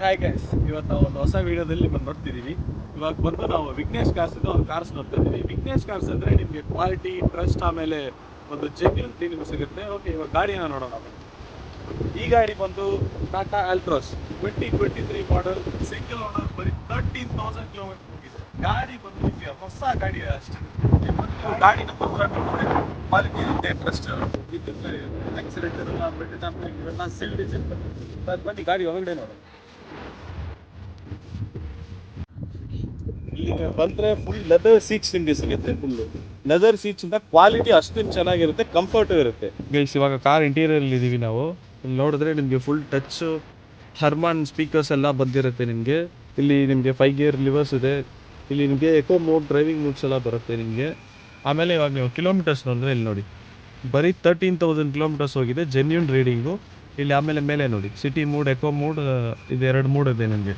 Hi guys, ಇವತ್ತು ನಾವು ಒಂದು ಹೊಸ ವಿಡಿಯೋದಲ್ಲಿ ನೋಡ್ತಿದ್ದೀವಿ. ಇವಾಗ ಬಂದು ನಾವು ವಿಘ್ನೇಶ್ ಕಾರ್ಸ್ ಒಂದು ಕಾರ್ಸ್ ನೋಡ್ತಾ ಇದ್ದೀವಿ. ವಿಘ್ನೇಶ್ ಕಾರ್ಸ್ ಅಂದರೆ ನಿಮಗೆ ಕ್ವಾಲಿಟಿ, ಟ್ರಸ್ಟ್, ಆಮೇಲೆ ಒಂದು ಜೆನ್ಯೂನ್ ಕ್ಲೀನಿಂಗ್ ಸಿಗುತ್ತೆ. ಓಕೆ, ಇವಾಗ ಗಾಡಿನ ನೋಡೋಣ. ಈ ಗಾಡಿ ಬಂದು Tata Altroz 2023 model, single owner, ಬರೀ 13,000 ಕಿಲೋಮೀಟರ್ ಹೋಗಿದೆ. ಗಾಡಿ ಬಂದು ನಿಮಗೆ ಹೊಸ ಗಾಡಿ ಅಷ್ಟೇ. ಗಾಡಿ ನಮ್ಮ ಕ್ವಾಲಿಟಿ ಇರುತ್ತೆ, ಟ್ರಸ್ಟ್ ಇರುತ್ತೆ, ಆಕ್ಸಿಡೆಂಟ್ ಇರಲ್ಲ, ಇವೆಲ್ಲ ಸೀಲ್ಡ್ ಇರುತ್ತೆ. ಬನ್ನಿ ಗಾಡಿ ಒಳಗಡೆ ನೋಡೋಣ. ಇಲ್ಲಿಗೆ ಬಂದರೆ ಫುಲ್ ಲೆದರ್ ಸೀಟ್ಸ್ ನಿಮಗೆ ಸಿಗುತ್ತೆ. ಫುಲ್ಲು ಲೆದರ್ ಸೀಟ್ಸ್ ಇಂದ ಕ್ವಾಲಿಟಿ ಅಷ್ಟು ಚೆನ್ನಾಗಿರುತ್ತೆ, ಕಂಫರ್ಟು ಇರುತ್ತೆ. ಗೈಸ್, ಇವಾಗ ಕಾರ್ ಇಂಟೀರಿಯರ್ ಇದ್ದೀವಿ ನಾವು. ಇಲ್ಲಿ ನೋಡಿದ್ರೆ ನಿಮಗೆ ಫುಲ್ ಟಚ್ ಹರ್ಮಾನ್ ಸ್ಪೀಕರ್ಸ್ ಎಲ್ಲ ಬಂದಿರುತ್ತೆ ನಿಮಗೆ. ಇಲ್ಲಿ ನಿಮಗೆ 5 ಗೇರ್ ಲಿವರ್ಸ್ ಇದೆ. ಇಲ್ಲಿ ನಿಮಗೆ ಎಕೋ ಮೋಡ್, ಡ್ರೈವಿಂಗ್ ಮೋಡ್ಸ್ ಎಲ್ಲ ಬರುತ್ತೆ ನಿಮಗೆ. ಆಮೇಲೆ ಇವಾಗ ನೀವು ಕಿಲೋಮೀಟರ್ಸ್ ನೋಡಿದ್ರೆ ಇಲ್ಲಿ ನೋಡಿ, ಬರೀ 13,000 ಕಿಲೋಮೀಟರ್ಸ್ ಹೋಗಿದೆ, ಜೆನ್ಯೂನ್ ರೀಡಿಂಗು. ಇಲ್ಲಿ ಆಮೇಲೆ ಮೇಲೆ ನೋಡಿ, ಸಿಟಿ ಮೂಡ್, ಎಕೋ ಮೂಡ್, ಇದು 2 ಮೂಡ್ ಇದೆ ನಿಮಗೆ.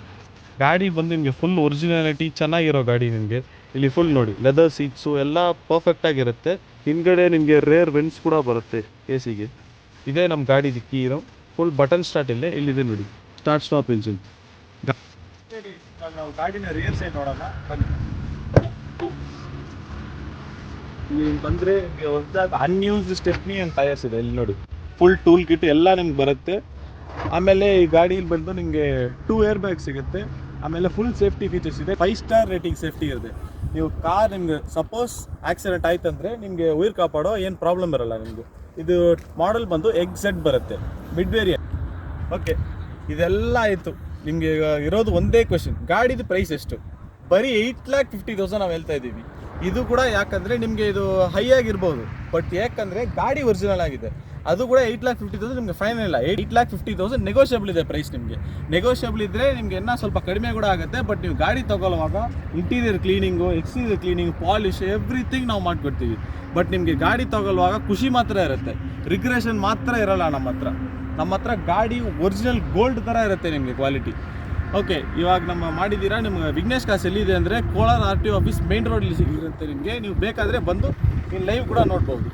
ಗಾಡಿ ಬಂದು ನಿಮಗೆ ಫುಲ್ ಒರಿಜಿನಾಲಿಟಿ ಚೆನ್ನಾಗಿರೋ ಗಾಡಿ ನಿಮಗೆ. ಇಲ್ಲಿ ಫುಲ್ ನೋಡಿ, ಲೆದರ್ ಸೀಟ್ಸು ಎಲ್ಲ ಪರ್ಫೆಕ್ಟಾಗಿರುತ್ತೆ. ಹಿಂದ್ಗಡೆ ನಿಮಗೆ ರೇರ್ ವೆಂಟ್ಸ್ ಕೂಡ ಬರುತ್ತೆ AC-ಗೆ. ಇದೇ ನಮ್ಮ ಗಾಡಿದು ಕೀ ಇರೋ ಫುಲ್ ಬಟನ್ ಸ್ಟಾರ್ಟ್ ಇಲ್ಲಿದೆ ನೋಡಿ, ಸ್ಟಾರ್ಟ್ ಸ್ಟಾಪ್ ಇಂಜಿನ್. ನಾವು ಗಾಡಿನ ರಿಯರ್ ಸೈಡ್ ನೋಡೋಣ ಬನ್ನಿ. ಇಲ್ಲಿ ಬಂದರೆ ಹೊಸದಾಗಿ ಅನ್ಯೂಸ್ಡ್ ಸ್ಟೆಪ್ನಿ ಆ್ಯಂಡ್ ಟೈರ್ಸ್ ಇದೆ. ಇಲ್ಲಿ ನೋಡಿ, ಫುಲ್ ಟೂಲ್ ಕಿಟ್ ಎಲ್ಲ ನಿಮ್ಗೆ ಬರುತ್ತೆ. ಆಮೇಲೆ ಈ ಗಾಡಿಯಲ್ಲಿ ಬಂದು ನಿಮಗೆ 2 ಏರ್ ಬ್ಯಾಗ್ ಸಿಗುತ್ತೆ. ಆಮೇಲೆ ಫುಲ್ ಸೇಫ್ಟಿ ಫೀಚರ್ಸ್ ಇದೆ. 5 ಸ್ಟಾರ್ ರೇಟಿಂಗ್ ಸೇಫ್ಟಿ ಇರುತ್ತೆ. ನೀವು ಕಾರ್ ನಿಮ್ಗೆ ಸಪೋಸ್ ಆಕ್ಸಿಡೆಂಟ್ ಆಯ್ತಂದರೆ ನಿಮಗೆ ಉಯಿರು ಕಾಪಾಡೋ ಏನು ಪ್ರಾಬ್ಲಮ್ ಇರಲ್ಲ ನಿಮಗೆ. ಇದು ಮಾಡೆಲ್ ಬಂದು XZ ಬರುತ್ತೆ, ಮಿಡ್ ವೇರಿಯಂಟ್. ಓಕೆ, ಇದೆಲ್ಲ ಆಯಿತು. ನಿಮಗೆ ಇರೋದು ಒಂದೇ ಕ್ವೆಶನ್, ಗಾಡಿದು ಪ್ರೈಸ್ ಎಷ್ಟು? ಬರೀ 8,50,000 ನಾವು ಹೇಳ್ತಾ ಇದ್ದೀವಿ. ಇದು ಕೂಡ ಯಾಕಂದರೆ ನಿಮಗೆ ಇದು ಹೈ ಆಗಿರ್ಬೋದು, ಬಟ್ ಯಾಕಂದರೆ ಗಾಡಿ ಒರಿಜಿನಲ್ ಆಗಿದೆ. ಅದು ಕೂಡ 8,50,000 ನಿಮಗೆ ಫೈನಲ್ ಇಲ್ಲ. 8,50,000 ನೆಗೋಷಿಯಬಲ್ ಇದೆ ಪ್ರೈಸ್. ನಿಮಗೆ ನೆಗೋಷಿಯಬಲ್ ಇದ್ದರೆ ನಿಮಗೆ ಇನ್ನೂ ಸ್ವಲ್ಪ ಕಡಿಮೆ ಕೂಡ ಆಗುತ್ತೆ. ಬಟ್ ನೀವು ಗಾಡಿ ತೊಗೊಳ್ಳುವಾಗ interior cleaning, exterior cleaning, polish, everything ನಾವು ಮಾಡಿಕೊಡ್ತೀವಿ. ಬಟ್ ನಿಮಗೆ ಗಾಡಿ ತೊಗೊಳ್ಳುವಾಗ ಖುಷಿ ಮಾತ್ರ ಇರುತ್ತೆ, ರಿಗ್ರೆಷನ್ ಮಾತ್ರ ಇರೋಲ್ಲ. ನಮ್ಮ ಹತ್ರ ಗಾಡಿ ಒರಿಜಿನಲ್ ಗೋಲ್ಡ್ ಥರ ಇರುತ್ತೆ ನಿಮಗೆ ಕ್ವಾಲಿಟಿ. ಓಕೆ, ಇವಾಗ ನಮ್ಮ ಮಾಡಿದ್ದೀರಾ. ನಿಮ್ಗೆ ವಿಘ್ನೇಶ್ ಕಾರ್ಸ್ ಎಲ್ಲಿದೆ ಅಂದರೆ ಕೋಲಾರ RTO ಆಫೀಸ್ ಮೇನ್ ರೋಡಲ್ಲಿ ಸಿಗಿರುತ್ತೆ ನಿಮಗೆ. ನೀವು ಬೇಕಾದರೆ ಬಂದು ಇಲ್ಲಿ ಲೈವ್ ಕೂಡ ನೋಡ್ಬೋದು.